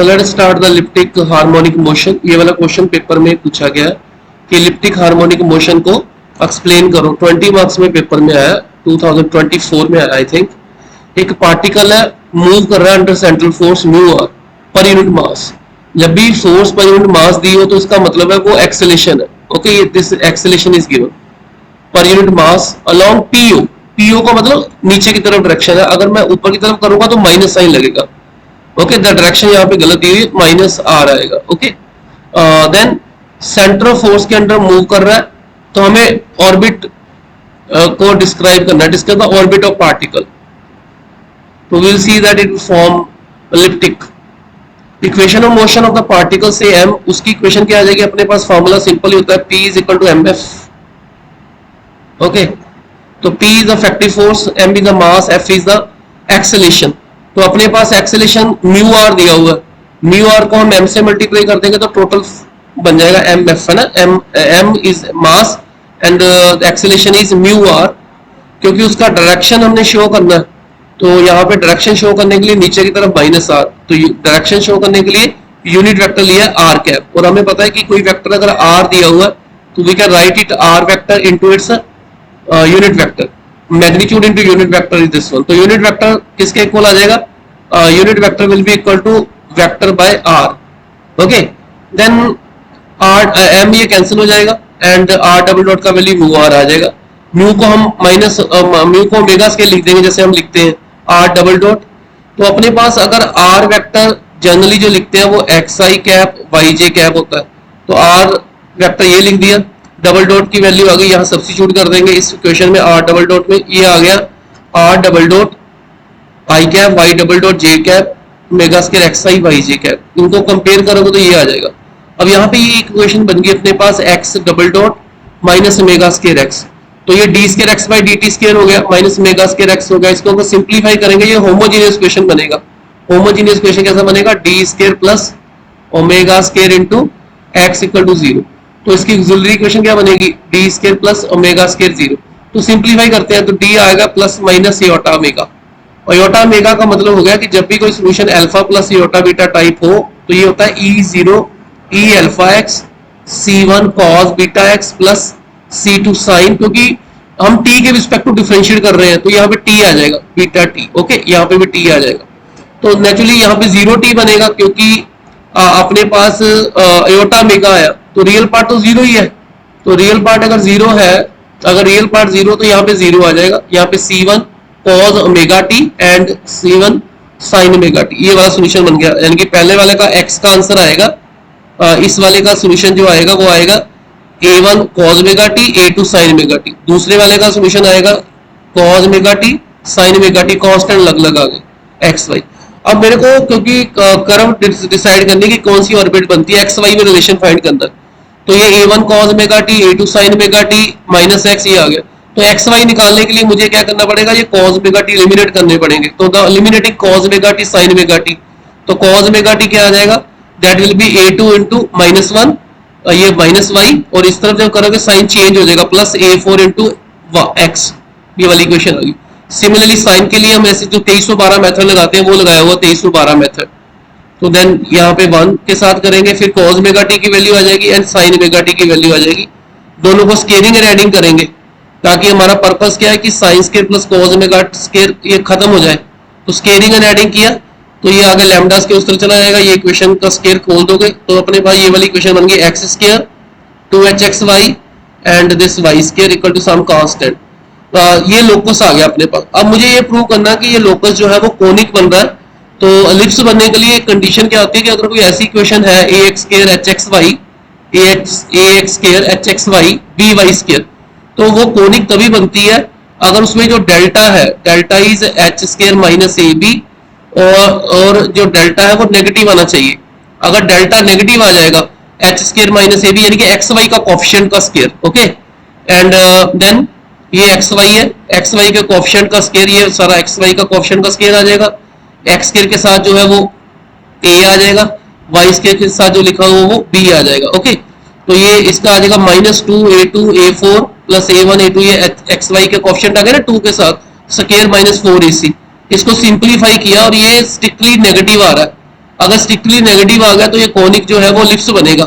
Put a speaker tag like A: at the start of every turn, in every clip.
A: Let's start the elliptic harmonic motion. ये वाला question paper में पूछा गया है कि इलिप्टिक हार्मोनिक मोशन को एक्सप्लेन करो। 20 मार्क्स में पेपर में आया, 2024 में आया आई थिंक। एक पार्टिकल है, मूव कर रहा है under central force mu r per unit mass. जब भी फोर्स पर यूनिट मास दी हो तो इसका मतलब है वो एक्सेलेरेशन है। Okay, this acceleration is given पर unit mass along PO. PO का मतलब नीचे की तरफ डायरेक्शन है, अगर मैं ऊपर की तरफ करूंगा तो माइनस साइन लगेगा। ओके, द डायरेक्शन यहाँ पे गलत दी हुई, माइनस आर आएगा। Okay, then centre of force के अंडर मूव कर रहा है तो हमें ऑर्बिट को डिस्क्राइब करना है। Describe the orbit of particle, तो will see that it form elliptic. Equation of motion of the particle से एम, उसकी इक्वेशन क्या आ जाएगी अपने पास? फॉर्मूला सिंपल ही होता है, P is equal to m f. Okay, तो P is the effective force, M is the mass, F is the acceleration. तो अपने पास एक्सेलेरेशन म्यू आर दिया हुआ है, म्यू आर को हम m से मल्टीप्लाई कर देंगे तो टोटल बन जाएगा एम एफ, है ना। m is mass and acceleration is mu r. क्योंकि उसका डायरेक्शन हमने शो करना है तो यहाँ पे डायरेक्शन शो करने के लिए नीचे की तरफ माइनस आर, तो डायरेक्शन शो करने के लिए यूनिट वेक्टर लिया आर कैप। और हमें पता है कि कोई वेक्टर अगर आर दिया हुआ है तो we can write it r vector into its unit vector. Magnitude into unit vector is this one. तो यूनिट वेक्टर किसके इक्वल आ जाएगा? Unit vector will be equal to vector by r. Okay, then r m ये cancel हो जाएगा and r double dot का value mu r आ जाएगा। म्यू को हम माइनस म्यू को ओमेगा स्केल लिख देंगे जैसे हम लिखते हैं आर डबल डॉट। तो अपने पास अगर आर वेक्टर जनरली जो लिखते हैं वो एक्स आई कैप वाई जे कैप होता है, तो आर वेक्टर ये लिख दिया, डबल डॉट की वैल्यू आ गई, यहाँ सब्स्टिट्यूट कर देंगे इस इक्वेशन में आर डबल डॉट में, ये आ गया r double dot i cap y double dot j cap omega scale x i y j cap. इनको कंपेयर करोगे तो ये आ जाएगा। अब यहाँ पे ये इक्वेशन बन गई अपने पास x double dot minus omega scale x, तो ये d square x by d t square हो गया, माइनस मेगा स्केयर एक्स हो गया। इसको अगर सिंप्लीफाई करेंगे ये होमोजीनियस इक्वेशन बनेगा। होमोजीनियस इक्वेशन कैसा बनेगा? D square plus omega square into x equal to 0। तो इसकी ऑक्सिलरी इक्वेशन क्या बनेगी? D square plus omega square 0। तो सिंप्लीफाई करते हैं तो डी आएगा प्लस माइनस एयोटा ओमेगा। और एयोटा ओमेगा का मतलब हो गया कि जब भी कोई solution alpha plus iota beta type हो तो ये होता है E0 E alpha x C1 cos beta x plus C2 sine, क्योंकि हम t के रिस्पेक्ट टू डिफरेंशिएट कर रहे हैं तो यहाँ पे t आ जाएगा बीटा t। ओके, यहाँ पे भी t आ जाएगा। तो नेचुरली यहाँ पे 0t बनेगा क्योंकि अपने पास एयोटा ओमेगा आया तो रियल पार्ट तो 0 ही है। तो रियल पार्ट अगर 0 है, अगर रियल पार्ट 0 तो यहाँ पे 0 आ जाएगा। यहाँ पे C1 cos omega t and C1 sin omega t, ये वाला सोल्यूशन बन गया। यानी कि पहले वाले का x का आंसर आएगा, इस वाले का सोल्यूशन जो आएगा वो आएगा A1 cos omega t A2 sin omega t। दूसरे वाले का सोल्यूशन आएगा cos omega t sin omega t, constant अलग-अलग आ गए x y। अब मेरे को क्योंकि कर्व डिसाइड करने की कौन सी ऑर्बिट बनती है x y में रिलेशन फाइंड करना, तो ये A1 cos omega t A2 sin omega t minus x ये आ गया। तो x y निकालने के लिए मुझे क्या करना पड़ेगा? ये cos ओमेगा t एलिमिनेट करने पड़ेंगे। तो the eliminating cos omega t sin omega t, तो cos ओमेगा t क्या आ जाएगा? That will be A2 into minus 1, ये माइनस वाई, और इस तरफ जब करोगे साइन चेंज हो जाएगा प्लस A4 इंटू एक्स, ये वाली इक्वेशन होगी। सिमिलरली साइन के लिए हम ऐसे जो 2312 मेथड लगाते हैं वो लगाया हुआ 2312 मेथड। तो देन यहाँ पे 1 के साथ करेंगे, फिर cos ओमेगा t की वैल्यू आ जाएगी एंड sin ओमेगा t की वैल्यू आ जाएगी। दोनों को स्केलिंग एंड एडिंग करेंगे ताकि हमारा पर्पस क्या है कि sine square plus cos omega square ये खत्म हो जाए। तो स्केलिंग एंड एडिंग किया तो ये आगे लैम्डा के उस तरह चला जाएगा। ये इक्वेशन का स्केयर खोल दोगे तो अपने पास ये वाली इक्वेशन बन गई x square 2hxy and this y square equal to some constant. ये लोकस आ गया अपने पास। अब मुझे ये प्रूव करना कि ये लोकस जो है वो कोनिक बन रहा है। तो एलिप्स बनने के लिए कंडीशन क्या होती है कि अगर कोई ऐसी इक्वेशन है ax square hxy ax square hxy by square, तो वो कोनिक तभी बनती है अगर उसमें जो डेल्टा है, delta is h square minus ab, और जो डेल्टा है वो नेगेटिव आना चाहिए। अगर डेल्टा नेगेटिव आ जाएगा h square minus a b, यानी कि एक्स वाई का कोफिशिएंट का स्केयर। ओके, एंड देन ये एक्स वाई है, एक्स वाई के कोफिशिएंट का स्केयर, ये सारा एक्स वाई का कोफिशिएंट का स्केयर आ जाएगा। एक्स स्केयर के साथ जो है वो ए आ जाएगा, वाई स्केयर के साथ जो लिखा हुआ वो बी आ जाएगा। ओके, तो ये इसका आ जाएगा -2 a2 a4 plus a1 a2, ये एक्स वाई के कोफिशिएंट आ गए ना 2 के साथ, स्केयर -4ac। इसको सिंप्लीफाई किया और ये स्ट्रिक्टली नेगेटिव आ रहा है। अगर स्ट्रिक्टली नेगेटिव आ गया तो ये कॉनिक जो है वो एलिप्स बनेगा,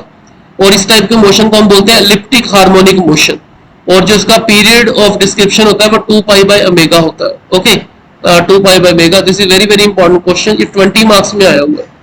A: और इस टाइप के मोशन को हम बोलते हैं एलिप्टिक हार्मोनिक मोशन। और जो इसका पीरियड ऑफ डिस्क्रिप्शन होता है वो 2 पाई बाय ओमेगा होता है। Okay, 2 pi by omega. This is very very important question, ये 20 मार्क्स में आया हुआ है।